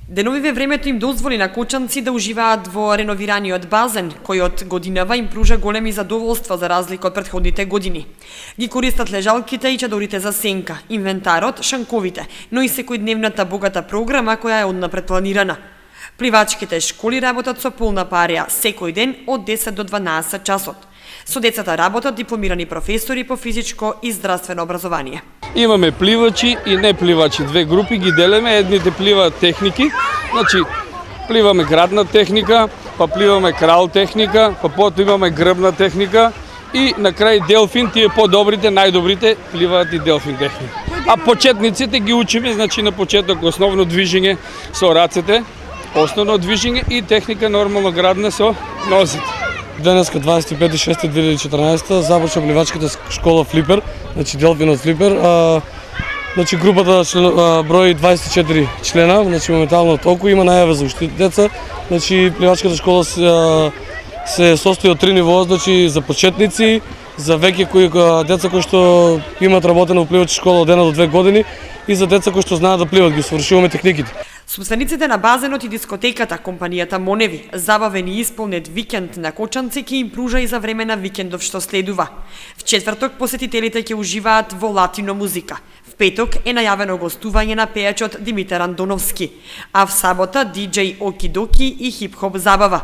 Деновиве времето им дозволи на кочанци да уживаат во реновираниот базен, кој од годинава им пружа големи задоволства за разлика од претходните години. Ги користат лежалките и чадорите за сенка, инвентарот, шанковите, но и секојдневната богата програма која е однапред планирана. Пливачките школи работат со полна парија секој ден од 10 до 12 часот. Со децата работат дипломирани професори по физичко и здравствено образование. Имаме пливачи и непливачи, две групи ги делиме, едните пливаат техники, значи пливаме градна техника, па пливаме крал техника, па потоа имаме грбна техника и на крај делфин, тие подобрите, најдобрите пливаат и делфин техника. А почетниците ги учиме, значи на почеток основно движење со рацете, основно движење и техника нормално градна со нозите. Денеска 25.6.2014 започна пливачката школа Флипер, значи Делфинот Флипер. Значи групата брои 24 члена, значи моментално толку има најава за уште деца. Значи пливачката школа се состои од 3 нивоа, значи за почетници, за веќе деца кои што имаат работена во пливачка школа од 1 до 2 години и за деца кои што знаат да пливат, ги совршуваме техниките. Собствениците на базенот и дискотеката, компанијата Моневи, забавен и исполнет викенд на кочанци ќе им пружа и за време на викендов што следува. В четврток посетителите ќе уживаат во латино музика. В петок е најавено гостување на пејачот Димитар Андоновски, а в сабота диџеј Окидоки и хип-хоп забава.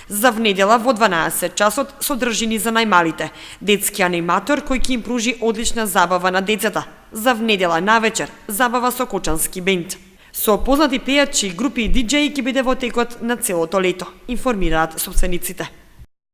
За внедела во 12 часот содржини за најмалите, детски аниматор кој ќе им пружи одлична забава на децата. За внедела навечер забава со кочански бенд. Со познати пејачи, групи и диџеи ќе биде во текот на целото лето, информираат собствениците.